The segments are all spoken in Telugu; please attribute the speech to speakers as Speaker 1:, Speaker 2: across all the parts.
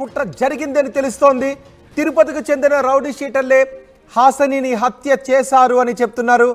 Speaker 1: కుట్ర జరిగిందని తెలుస్తోంది. తిరుపతికి చెందిన రౌడీ షీటర్లే హాసనిని హత్య చేశారు అని చెప్తున్నారు.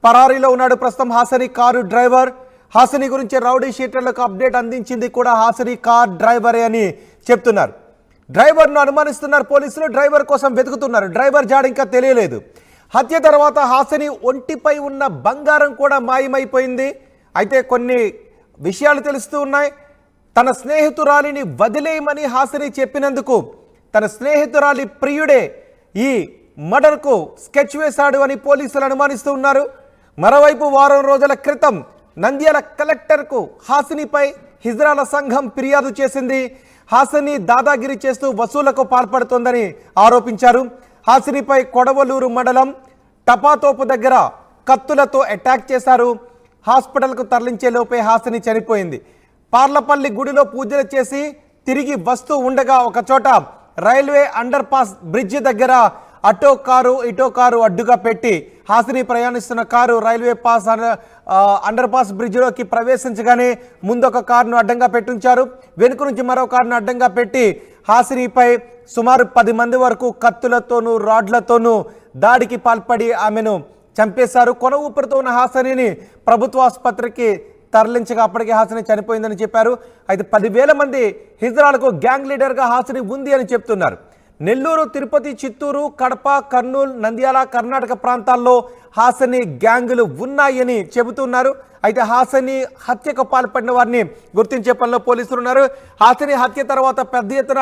Speaker 1: పరారీలో ఉన్నాడు ప్రస్తుతం హాసని కారు డ్రైవర్. హాసని గురించి రౌడీ షీటర్లకు అప్డేట్ అందించింది కూడా హాసని కార్ డ్రైవరే అని చెప్తున్నారు. డ్రైవర్ను అనుమానిస్తున్నారు పోలీసులు. డ్రైవర్ కోసం వెతుకుతున్నారు. డ్రైవర్ జాడ ఇంకా తెలియలేదు. హత్య తర్వాత హాసని ఒంటిపై ఉన్న బంగారం కూడా మాయమైపోయింది. అయితే కొన్ని విషయాలు తెలుస్తూ ఉన్నాయి. తన స్నేహితురాలిని వదిలేయమని హాసని చెప్పినందుకు తన స్నేహితురాలి ప్రియుడే ఈ మర్డర్కు స్కెచ్ వేశాడు అని పోలీసులు అనుమానిస్తూ ఉన్నారు. మరోవైపు వారం రోజుల క్రితం నంద్యాల కలెక్టర్కు హాసినిపై హిజ్రాల సంఘం ఫిర్యాదు చేసింది. హాసిని దాదాగిరి చేస్తూ వసూలకు పాల్పడుతోందని ఆరోపించారు. హాసినిపై కొడవలూరు మండలం టపాతోపు దగ్గర కత్తులతో అటాక్ చేశారు. హాస్పిటల్కు తరలించే లోపే హాసిని చనిపోయింది. పార్లపల్లి గుడిలో పూజలు చేసి తిరిగి వస్తూ ఉండగా ఒకచోట రైల్వే అండర్ పాస్ బ్రిడ్జి దగ్గర అటో కారు ఇటో కారు అడ్డుగా పెట్టి హాసిని ప్రయాణిస్తున్న car railway pass under pass బ్రిడ్జిలోకి ప్రవేశించగానే ముందొక కారును అడ్డంగా పెట్టించారు. వెనుక నుంచి మరో కారును అడ్డంగా పెట్టి హాసినిపై సుమారు 10 మంది వరకు కత్తులతోనూ రాడ్లతోనూ దాడికి పాల్పడి ఆమెను చంపేశారు. కొన ఊపిరితో ఉన్న హాసినిని ప్రభుత్వ ఆసుపత్రికి తరలించగా అప్పటికే హాసిని చనిపోయిందని చెప్పారు. అయితే 10,000 మంది హిజ్రాలకు గ్యాంగ్ లీడర్గా హాసిని ఉంది అని చెప్తున్నారు. నెల్లూరు, తిరుపతి, చిత్తూరు, కడప, కర్నూలు, నంద్యాల, కర్ణాటక ప్రాంతాల్లో హాసిని గ్యాంగులు ఉన్నాయని చెబుతున్నారు. అయితే హాసిని హత్యకు పాల్పడిన వారిని గుర్తించే పనిలో పోలీసులు ఉన్నారు. హాసిని హత్య తర్వాత పెద్ద ఎత్తున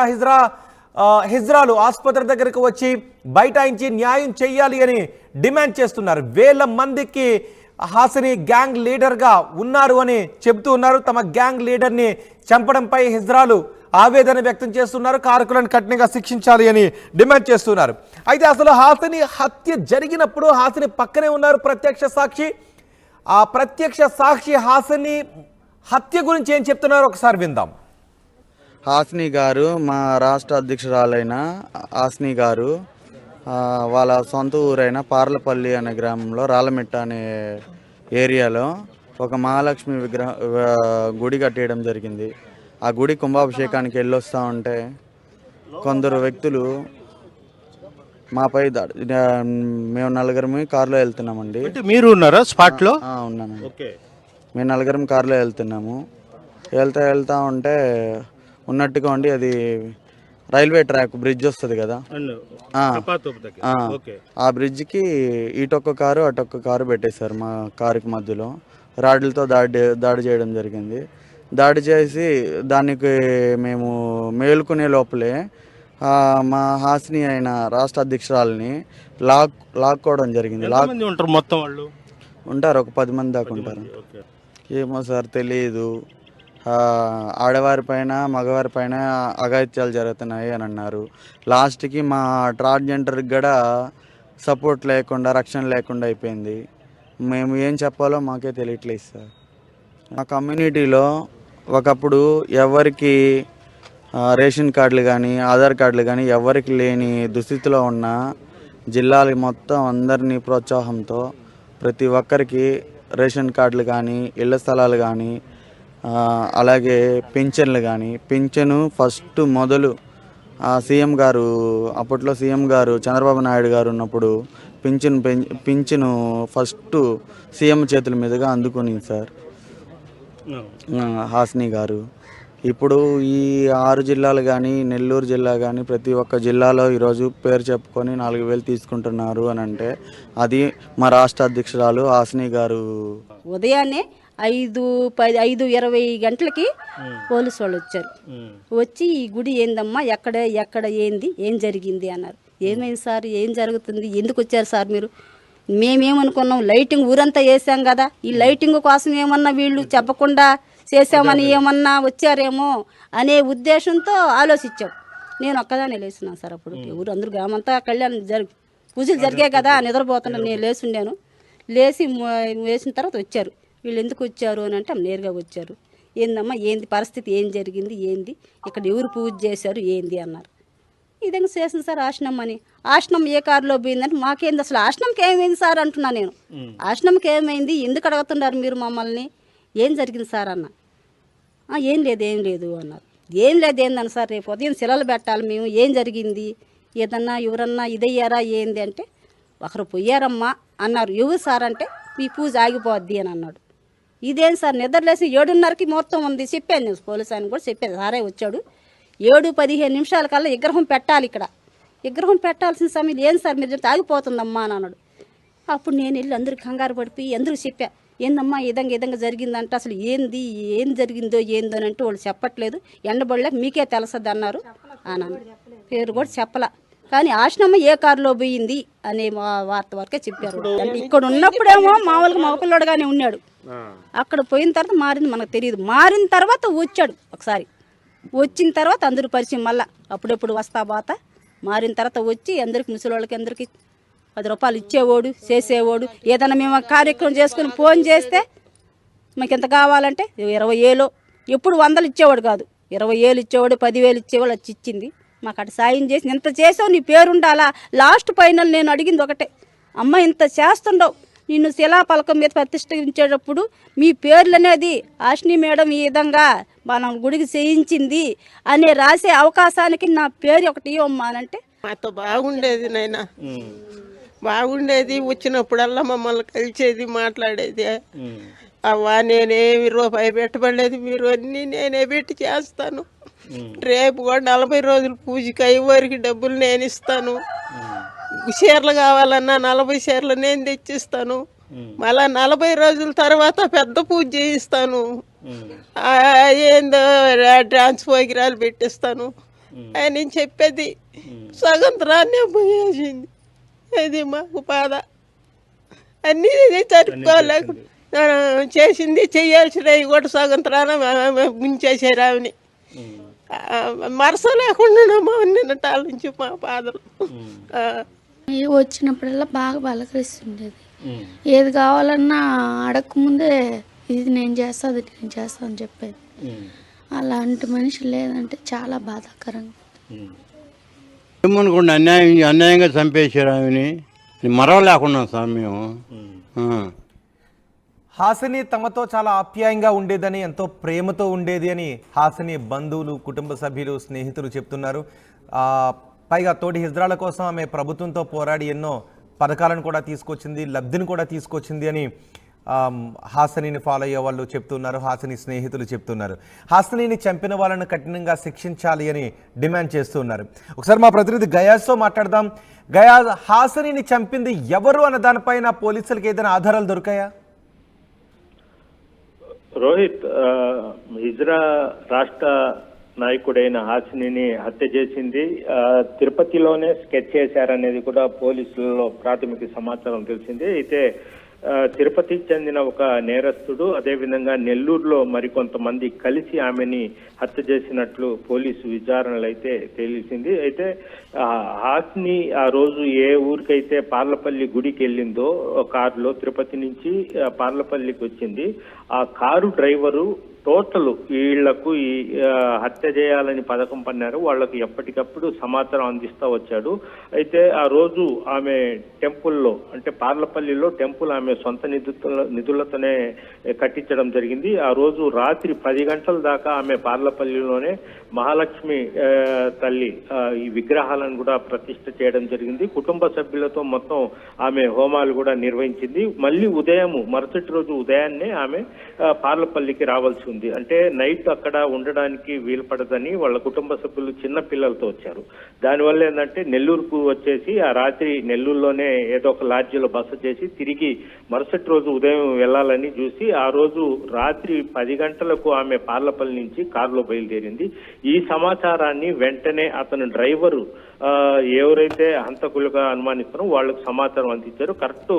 Speaker 1: హిజ్రాలు ఆసుపత్రి దగ్గరకు వచ్చి బైఠాయించి న్యాయం చేయాలి అని డిమాండ్ చేస్తున్నారు. 1000 మందికి హాసిని గ్యాంగ్ లీడర్గా ఉన్నారు అని చెబుతూ ఉన్నారు. తమ గ్యాంగ్ లీడర్ని చంపడంపై హిజ్రాలు ఆవేదన వ్యక్తం చేస్తున్నారు. కారకులను కఠినంగా శిక్షించాలి అని డిమాండ్ చేస్తున్నారు. అయితే అసలు హాసిని హత్య జరిగినప్పుడు హాసిని పక్కనే ఉన్నారు ప్రత్యక్ష సాక్షి. ఆ ప్రత్యక్ష సాక్షి హాసిని హత్య గురించి ఏం చెప్తున్నారో ఒకసారి విందాం.
Speaker 2: హాసిని గారు, మా రాష్ట్ర అధ్యక్షురాలైన హాసిని గారు వాళ్ళ సొంత ఊరైన పార్లపల్లి అనే గ్రామంలో రాళ్ళమిట్ట అనే ఏరియాలో ఒక మహాలక్ష్మి గుడి కట్టేయడం జరిగింది. ఆ గుడి కుంభాభిషేకానికి వెళ్ళొస్తూ ఉంటే కొందరు వ్యక్తులు మాపై మేము 4 కారులో వెళ్తున్నామండి.
Speaker 3: మీరు ఉన్నారా స్పాట్లో?
Speaker 2: ఉన్నాను. మేము 4 కారులో వెళ్తున్నాము. వెళ్తా ఉంటే ఉన్నట్టుగా ఉండి అది రైల్వే ట్రాక్ బ్రిడ్జ్ వస్తుంది కదా, ఆ బ్రిడ్జ్కి ఇటొక్క కారు అటొక్క కారు పెట్టేశారు. మా కారుకి మధ్యలో రాడ్లతో దాడి చేయడం జరిగింది. దాడి చేసి దానికి మేము మేలుకునే లోపలే మా హాసిని అయిన రాష్ట్ర అధ్యక్షురాలని లాక్కోవడం జరిగింది.
Speaker 3: మొత్తం వాళ్ళు
Speaker 2: ఉంటారు, ఒక 10 మంది దాకా ఉంటారు. ఏమో సార్ తెలియదు. ఆడవారి పైన మగవారి పైన అఘాయిత్యాలు జరుగుతున్నాయి అని అన్నారు. లాస్ట్కి మా ట్రాన్స్జెండర్కి కూడా సపోర్ట్ లేకుండా, రక్షణ లేకుండా అయిపోయింది. మేము ఏం చెప్పాలో మాకే తెలియట్లేదు సార్. మా కమ్యూనిటీలో ఒకప్పుడు ఎవరికి రేషన్ కార్డులు కానీ ఆధార్ కార్డులు కానీ ఎవరికి లేని దుస్థితిలో ఉన్న జిల్లాలు మొత్తం అందరినీ ప్రోత్సాహంతో ప్రతి ఒక్కరికి రేషన్ కార్డులు కానీ, ఇళ్ల స్థలాలు కానీ, అలాగే పింఛన్లు కానీ, పింఛను ఫస్ట్ మొదలు సీఎం గారు, అప్పట్లో సీఎం గారు చంద్రబాబు నాయుడు గారు ఉన్నప్పుడు పింఛను ఫస్ట్ సీఎం చేతుల మీదుగా అందుకుని సార్ హాసిని గారు. ఇప్పుడు ఈ 6 జిల్లాలు కానీ, నెల్లూరు జిల్లా కానీ, ప్రతి ఒక్క జిల్లాలో ఈరోజు పేరు చెప్పుకొని 4,000 తీసుకుంటున్నారు అని అంటే అది మా రాష్ట్ర అధ్యక్షురాలు హాసిని గారు.
Speaker 4: ఉదయాన్నే 5:20 గంటలకి పోలీసు వాళ్ళు వచ్చారు. వచ్చి ఈ గుడి ఏందమ్మా, ఎక్కడ ఏం జరిగింది అన్నారు. ఏమైంది సార్, ఏం జరుగుతుంది, ఎందుకు వచ్చారు సార్ మీరు? మేమేమనుకున్నాం, లైటింగ్ ఊరంతా వేసాం కదా, ఈ లైటింగ్ కోసం ఏమన్నా వీళ్ళు చెప్పకుండా చేసామని ఏమన్నా వచ్చారేమో అనే ఉద్దేశంతో ఆలోచించాం. నేను ఒక్కదానే లేచున్నాను సార్. అప్పుడు ఊరు అందరూ గ్రామంతా కళ్యాణం పూజలు జరిగాయి కదా, నిద్రపోతున్నాను. నేను లేచుండాను. లేచి వేసిన తర్వాత వచ్చారు. వీళ్ళు ఎందుకు వచ్చారు అని అంటే నేరుగా వచ్చారు. ఏందమ్మా, ఏంది పరిస్థితి, ఏం జరిగింది, ఏంది ఇక్కడ ఎవరు పూజ చేశారు, ఏంది అన్నారు. ఈ విధంగా చేసింది సార్ ఆశ్రమం అని. ఆశ్రమం ఏ కారులో పోయిందంటే మాకేంది, అసలు ఆశ్రమంకి ఏమైంది సార్ అంటున్నా నేను. ఆశ్రమంకి ఏమైంది, ఎందుకు అడుగుతున్నారు మీరు మమ్మల్ని, ఏం జరిగింది సార్ అన్న. ఏం లేదు అన్నారు. ఏం లేదు ఏందని సార్, రేపు ఉదయం శిలలు పెట్టాలి మేము, ఏం జరిగింది, ఏదన్నా ఎవరన్నా ఇదయ్యారా ఏంది అంటే, ఒకరు పోయారమ్మా అన్నారు. ఎవరు సార్ అంటే, మీ పూజ ఆగిపోద్ది అని అన్నాడు. ఇదేం సార్, నిద్రలేసి 7:30కి మొత్తం ఉంది చెప్పాను, నేను పోలీసు ఆయన కూడా చెప్పాను. సారే వచ్చాడు 7:15 నిమిషాల కల్లా విగ్రహం పెట్టాలి, ఇక్కడ విగ్రహం పెట్టాల్సిన సమయం ఏం సార్ మీరు చెప్తే ఆగిపోతుందమ్మా అని అన్నాడు. అప్పుడు నేను వెళ్ళి అందరికి కంగారు పడిపోయి అందరికి చెప్పా, ఏందమ్మా ఈ విధంగా జరిగిందంటే, అసలు ఏం జరిగిందో ఏందో అని అంటే వాళ్ళు చెప్పట్లేదు, ఎండబడలేక మీకే తెలుస్తుంది అన్నారు. అన్నాను, పేరు కూడా చెప్పలా, కానీ ఆశ్నమ్మ ఏ కారులో పోయింది అనే వార్త వరకే చెప్పారు. అంటే ఇక్కడ ఉన్నప్పుడేమో మామూలుగా మగపిల్లడుగానే ఉన్నాడు, అక్కడ పోయిన తర్వాత మారింది మనకు తెలియదు. మారిన తర్వాత వచ్చాడు ఒకసారి, వచ్చిన తర్వాత అందరూ పరిచయం, మళ్ళీ అప్పుడప్పుడు వస్తా బాత మారిన తర్వాత వచ్చి అందరికి ముసలి అందరికి 10 రూపాయలు ఇచ్చేవాడు, చేసేవాడు. ఏదైనా మేము కార్యక్రమం చేసుకుని ఫోన్ చేస్తే మాకు ఎంత కావాలంటే 20,000, ఎప్పుడు 100 ఇచ్చేవాడు కాదు, 20,000 ఇచ్చేవాడు, 10,000 ఇచ్చేవాడు. వచ్చి ఇచ్చింది మాకు, అటు సాయం చేసి ఇంత చేసావు నీ పేరు ఉండాలా. లాస్ట్ ఫైనల్ నేను అడిగింది ఒకటే, అమ్మ ఇంత చేస్తుండవు, నిన్ను శిలాపలకం మీద ప్రతిష్ఠించేటప్పుడు మీ పేర్లు అనేది ఆశ్ని మేడం ఈ విధంగా మనం గుడికి చేయించింది అనే రాసే అవకాశానికి నా పేరు ఒకటి ఇవ్వమ్మా అనంటే,
Speaker 5: మాతో బాగుండేది నాయనా, బాగుండేది. వచ్చినప్పుడల్లా మమ్మల్ని కలిసేది, మాట్లాడేది. అవ్వా నేనేమి రూపాయి పెట్టబడలేదు, మీరు అన్నీ నేనే పెట్టి చేస్తాను. రేపు కూడా 40 రోజులు పూజకి అయ్యేవారికి డబ్బులు నేను ఇస్తాను. చీరలు కావాలన్నా 40 చీరలు నేను తెచ్చిస్తాను. మళ్ళా 40 రోజుల తర్వాత పెద్ద పూజ చేయిస్తాను. ఏందో డాన్స్ ప్రోగ్రాలు పెట్టిస్తాను అని చెప్పేది. సగంతరాన్నే పోయేసింది. అది మాకు బాధ. అన్నీ జరుపుకోలేక చేసింది, చేయాల్సినవి కూడా సగంతరాన ముంచేసారు ఆమెని. మరస లేకుండా నిన్నటాల నుంచి మా బాధలు.
Speaker 6: వచ్చినప్పుడల్లా బాగా పలకరిస్తుండేది. ఏది కావాలన్నా అడగకముందే ఇది నేను చేస్తా, అది నేను చేస్తా అని చెప్పేది. అలాంటి మనిషి లేదంటే చాలా బాధాకరంగా.
Speaker 7: ఏమనుకోండి, అన్యాయంగా చంపేశారు ఆమెని. మరవలేకున్నాం సార్ మేము.
Speaker 1: హాసిని తమతో చాలా ఆప్యాయంగా ఉండేదని, ఎంతో ప్రేమతో ఉండేది అని హాసిని బంధువులు, కుటుంబ సభ్యులు, స్నేహితులు చెప్తున్నారు. పైగా తోటి హిజ్రాల కోసం ఆమె ప్రభుత్వంతో పోరాడి ఎన్నో పథకాలను కూడా తీసుకొచ్చింది, లబ్ధిని కూడా తీసుకొచ్చింది అని హాసినిని ఫాలో అయ్యే వాళ్ళు చెప్తున్నారు, హాసిని స్నేహితులు చెప్తున్నారు. హాసినిని చంపిన వాళ్ళను కఠినంగా శిక్షించాలి అని డిమాండ్ చేస్తున్నారు. ఒకసారి మా ప్రతినిధి గయాస్తో మాట్లాడదాం. గయాజ్, హాసినిని చంపింది ఎవరు అన్న దానిపైన పోలీసులకు ఏదైనా ఆధారాలు దొరికాయా?
Speaker 3: రోహిత్, హిజ్రా రాష్ట్ర నాయకుడైన హాసినిని హత్య చేసింది తిరుపతిలోనే స్కెచ్ చేశారనేది కూడా పోలీసులలో ప్రాథమిక సమాచారం తెలిసింది. అయితే తిరుపతికి చెందిన ఒక నేరస్తుడు, అదేవిధంగా నెల్లూరులో మరికొంతమంది కలిసి ఆమెని హత్య చేసినట్లు పోలీసు విచారణలు అయితే తెలిసింది. అయితే హాసిని ఆ రోజు ఏ ఊరికైతే పార్లపల్లి గుడికి వెళ్ళిందో కారులో, తిరుపతి నుంచి పార్లపల్లికి వచ్చింది. ఆ కారు డ్రైవరు టోటల్ వీళ్లకు ఈ హత్య చేయాలని పథకం పన్నారు. వాళ్లకు ఎప్పటికప్పుడు సమాచారం అందిస్తూ వచ్చాడు. అయితే ఆ రోజు ఆమె టెంపుల్లో, అంటే పార్లపల్లిలో టెంపుల్ ఆమె సొంత నిధులతోనే కట్టించడం జరిగింది. ఆ రోజు రాత్రి 10 గంటల దాకా ఆమె పార్లపల్లిలోనే మహాలక్ష్మి తల్లి ఈ విగ్రహాలను కూడా ప్రతిష్ఠ చేయడం జరిగింది. కుటుంబ సభ్యులతో మొత్తం ఆమె హోమాలు కూడా నిర్వహించింది. మళ్ళీ మరుసటి రోజు ఉదయాన్నే ఆమె పార్లపల్లికి రావాల్సి ఉంది. అంటే నైట్ అక్కడ ఉండడానికి వీలు పడదని వాళ్ళ కుటుంబ సభ్యులు చిన్న పిల్లలతో వచ్చారు. దానివల్ల ఏంటంటే నెల్లూరుకు వచ్చేసి ఆ రాత్రి నెల్లూరులోనే ఏదో ఒక లాడ్జీలో బస చేసి తిరిగి మరుసటి రోజు ఉదయం వెళ్లాలని చూసి ఆ రోజు రాత్రి 10 గంటలకు ఆమె పార్లపల్లి నుంచి కారులో బయలుదేరింది. ఈ సమాచారాన్ని వెంటనే అతను డ్రైవరు ఎవరైతే హంతకులుగా అనుమానిస్తారో వాళ్ళకు సమాచారం అందించారు. కరెక్ట్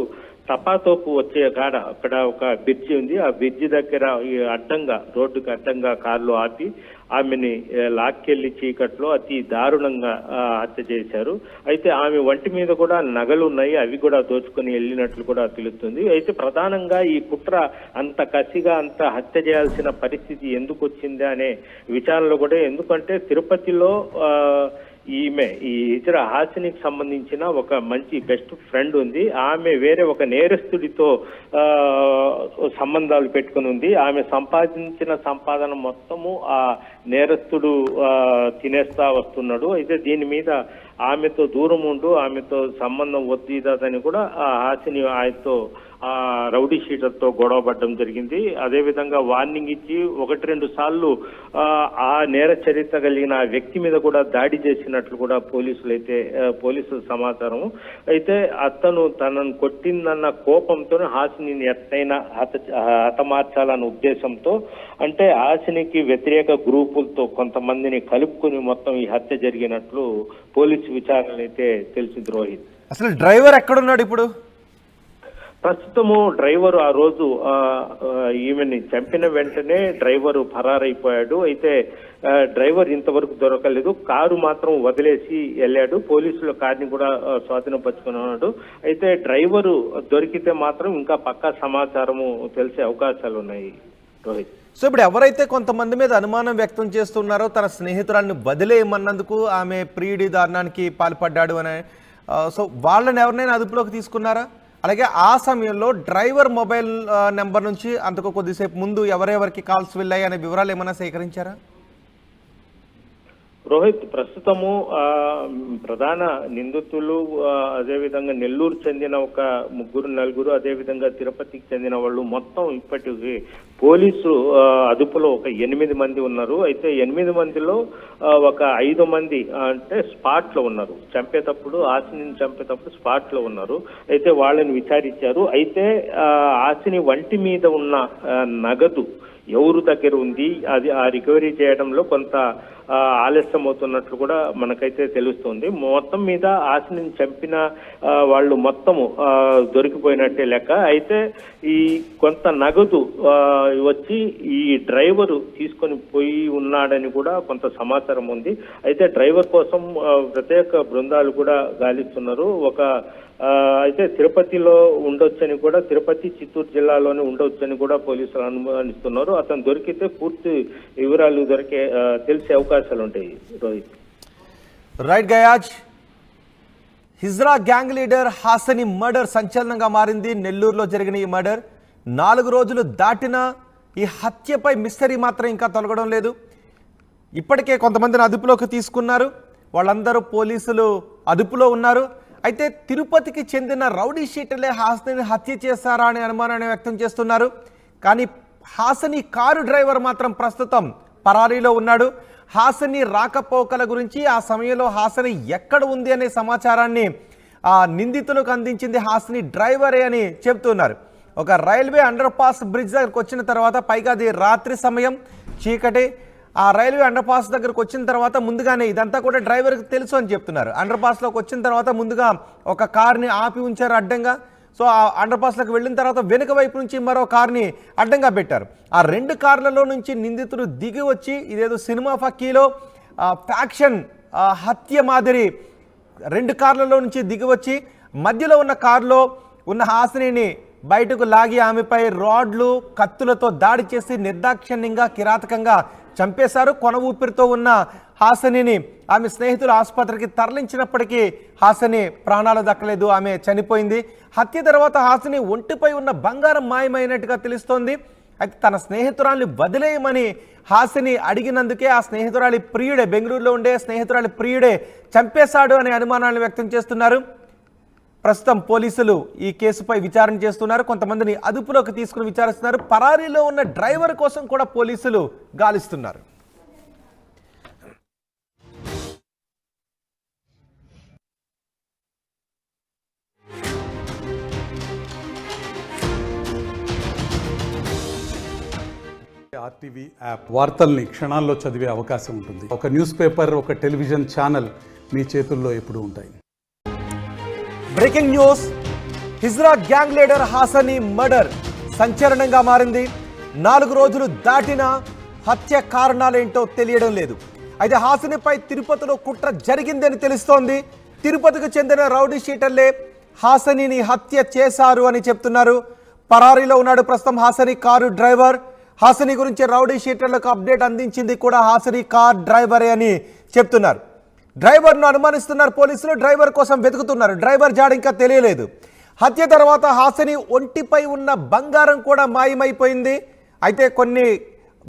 Speaker 3: తపాతోపు వచ్చే కాడ అక్కడ ఒక బ్రిడ్జి ఉంది. ఆ బ్రిడ్జి దగ్గర అడ్డంగా, రోడ్డుకి అడ్డంగా కారులో ఆపి ఆమెని లాక్కెళ్లి చీకట్లో అతి దారుణంగా హత్య చేశారు. అయితే ఆమె ఒంటి మీద కూడా నగలు ఉన్నాయి, అవి కూడా దోచుకొని వెళ్ళినట్లు కూడా తెలుస్తుంది. అయితే ప్రధానంగా ఈ కుట్ర అంత కసిగా అంత హత్య చేయాల్సిన పరిస్థితి ఎందుకు వచ్చింది అనే విచారణలో కూడా, ఎందుకంటే తిరుపతిలో ఈ హిజ్రా హాసినికి సంబంధించిన ఒక మంచి బెస్ట్ ఫ్రెండ్ ఉంది. ఆమె వేరే ఒక నేరస్తుడితో సంబంధాలు పెట్టుకుని ఉంది. ఆమె సంపాదించిన సంపాదన మొత్తము ఆ నేరస్తుడు తినేస్తా వస్తున్నాడు. అయితే దీని మీద ఆమెతో దూరం ఉండు, ఆమెతో సంబంధం వద్దు ఇదని కూడా ఆ హాసిని ఆయనతో రౌడీ షీటర్తో గొడవ పడడం జరిగింది. అదేవిధంగా వార్నింగ్ ఇచ్చి 1-2 సార్లు ఆ నేర చరిత్ర కలిగిన ఆ వ్యక్తి మీద కూడా దాడి చేసినట్లు కూడా పోలీసుల సమాచారం. అయితే అతను తనను కొట్టిందన్న కోపంతో హాసిని ఎట్టయినా హతమార్చాలన్న ఉద్దేశంతో, అంటే హాసినికి వ్యతిరేక గ్రూపులతో కొంతమందిని కలుపుకుని మొత్తం ఈ హత్య జరిగినట్లు పోలీసు విచారణలు అయితే తెలిసింది. రోహిత్,
Speaker 1: అసలు డ్రైవర్ ఎక్కడున్నాడు ఇప్పుడు?
Speaker 3: ప్రస్తుతము డ్రైవరు ఆ రోజు ఈమెని చంపిన వెంటనే డ్రైవరు ఫరారైపోయాడు. అయితే డ్రైవర్ ఇంతవరకు దొరకలేదు. కారు మాత్రం వదిలేసి వెళ్ళాడు. పోలీసులు కారుని కూడా స్వాధీనపరుచుకున్నాడు. అయితే డ్రైవరు దొరికితే మాత్రం ఇంకా పక్కా సమాచారము తెలిసే అవకాశాలు ఉన్నాయి. రోహిత్,
Speaker 1: సో ఇప్పుడు ఎవరైతే కొంతమంది మీద అనుమానం వ్యక్తం చేస్తున్నారో తన స్నేహితురాలను వదిలేయమన్నందుకు ఆమె ప్రియుడి దారుణానికి పాల్పడ్డాడు అని, సో వాళ్ళని ఎవరినైనా అదుపులోకి తీసుకున్నారా? అలాగే ఆ సమయంలో డ్రైవర్ మొబైల్ నెంబర్ నుంచి అంతకు కొద్దిసేపు ముందు ఎవరెవరికి కాల్స్ వెళ్ళాయి అనే వివరాలు ఏమైనా సేకరించారా?
Speaker 3: రోహిత్, ప్రస్తుతము ప్రధాన నిందితులు అదేవిధంగా నెల్లూరు చెందిన ఒక 3-4, అదేవిధంగా తిరుపతికి చెందిన వాళ్ళు మొత్తం ఇప్పటికి పోలీసు అదుపులో ఒక 8 మంది ఉన్నారు. అయితే 8 మందిలో ఒక 5 మంది అంటే స్పాట్ లో ఉన్నారు. హాసిని చంపేటప్పుడు స్పాట్ లో ఉన్నారు. అయితే వాళ్ళని విచారించారు. అయితే హాసిని వంటి మీద ఉన్న నగదు ఎవరు దగ్గర ఉంది, అది ఆ రికవరీ చేయడంలో కొంత ఆలస్యం అవుతున్నట్లు కూడా మనకైతే తెలుస్తుంది. మొత్తం మీద హాసిని చంపిన వాళ్ళు మొత్తము దొరికిపోయినట్టే లెక్క. అయితే ఈ కొంత నగదు వచ్చి ఈ డ్రైవరు తీసుకొని పోయి ఉన్నాడని కూడా కొంత సమాచారం ఉంది. అయితే డ్రైవర్ కోసం ప్రత్యేక బృందాలు కూడా గాలిస్తున్నారు. అయితే తిరుపతిలో ఉండొచ్చని కూడా, తిరుపతి చిత్తూరు జిల్లాలోనే ఉండొచ్చని కూడా పోలీసులు అనుమానిస్తున్నారు. అతను దొరికితే పూర్తి వివరాలు తెలిసే అవకాశాలు ఉంటాయి. Rohit,
Speaker 1: right guys, hijra gang leader Hassine murder సంచలనంగా మారింది. నెల్లూరులో జరిగిన ఈ మర్డర్ 4 రోజులు దాటినా ఈ హత్యపై మిస్టరీ మాత్రం ఇంకా తొలగడం లేదు. ఇప్పటికే కొంతమందిని అదుపులోకి తీసుకున్నారు. వాళ్ళందరూ పోలీసులు అదుపులో ఉన్నారు. అయితే తిరుపతికి చెందిన రౌడీ షీటర్లే హాసనిని హత్య చేశారా అనే అనుమానాన్ని వ్యక్తం చేస్తున్నారు. కానీ హాసని కారు డ్రైవర్ మాత్రం ప్రస్తుతం పరారీలో ఉన్నాడు. హాసని రాకపోకల గురించి, ఆ సమయంలో హాసని ఎక్కడ ఉంది అనే సమాచారాన్ని ఆ నిందితులకు అందించింది హాసని డ్రైవరే అని చెబుతున్నారు. ఒక రైల్వే అండర్ పాస్ బ్రిడ్జ్ దగ్గరకు వచ్చిన తర్వాత, పైగా అది రాత్రి సమయం, చీకటి, ఆ రైల్వే అండర్ పాస్ దగ్గరకు వచ్చిన తర్వాత ముందుగానే ఇదంతా కూడా డ్రైవర్కి తెలుసు అని చెప్తున్నారు. అండర్ పాస్లోకి వచ్చిన తర్వాత ముందుగా ఒక కార్ని ఆపి ఉంచారు అడ్డంగా. సో ఆ అండర్ పాస్లోకి వెళ్ళిన తర్వాత వెనుక వైపు నుంచి మరో కార్ని అడ్డంగా పెట్టారు. ఆ 2 కార్లలో నుంచి నిందితుడు దిగి వచ్చి, ఇదేదో సినిమా ఫక్కీలో ఫ్యాక్షన్ హత్య మాదిరి 2 కార్లలో నుంచి దిగి వచ్చి మధ్యలో ఉన్న కారులో ఉన్న హాసినిని బయటకు లాగి ఆమెపై రాడ్లు, కత్తులతో దాడి చేసి నిర్దాక్షిణ్యంగా, కిరాతకంగా చంపేశారు. కొన ఊపిరితో ఉన్న హాసనిని ఆమె స్నేహితులు ఆసుపత్రికి తరలించినప్పటికీ హాసని ప్రాణాలు దక్కలేదు, ఆమె చనిపోయింది. హత్య తర్వాత హాసని ఒంటిపై ఉన్న బంగారం మాయమైనట్టుగా తెలుస్తోంది. అయితే తన స్నేహితురాల్ని వదిలేయమని హాసని అడిగినందుకే ఆ స్నేహితురాలి ప్రియుడే, బెంగళూరులో ఉండే స్నేహితురాలి ప్రియుడే చంపేశాడు అనే అనుమానాలను వ్యక్తం చేస్తున్నారు. ప్రస్తుతం పోలీసులు ఈ కేసుపై విచారణ చేస్తున్నారు. కొంతమందిని అదుపులోకి తీసుకుని విచారిస్తున్నారు. పరారీలో ఉన్న డ్రైవర్ కోసం కూడా పోలీసులు గాలిస్తున్నారు.
Speaker 8: ఆర్టీవీ యాప్ వార్తల్ని క్షణాల్లో చదివే అవకాశం ఉంటుంది. ఒక న్యూస్ పేపర్, ఒక టెలివిజన్ ఛానల్ మీ చేతుల్లో ఎప్పుడూ ఉంటాయి.
Speaker 1: Breaking news, hijra gang leader Hassine murder సంచలనంగా మారింది. 4 రోజులు దాటినా హత్య కారణాలేంటో తెలియడం లేదు. అయితే హాసనిపై తిరుపతిలో కుట్ర జరిగిందని తెలుస్తోంది. తిరుపతికి చెందిన రౌడీ షీటర్లే హాసనిని హత్య చేశారు అని చెప్తున్నారు. పరారీలో ఉన్నాడు ప్రస్తుతం హాసని కారు డ్రైవర్. హాసని గురించి రౌడీ షీటర్లకు అప్డేట్ అందించింది కూడా హాసని కార్ డ్రైవరే అని చెప్తున్నారు. డ్రైవర్ను అనుమానిస్తున్నారు పోలీసులు. డ్రైవర్ కోసం వెతుకుతున్నారు. డ్రైవర్ జాడ ఇంకా తెలియలేదు. హత్య తర్వాత హాసిని ఒంటిపై ఉన్న బంగారం కూడా మాయమైపోయింది. అయితే కొన్ని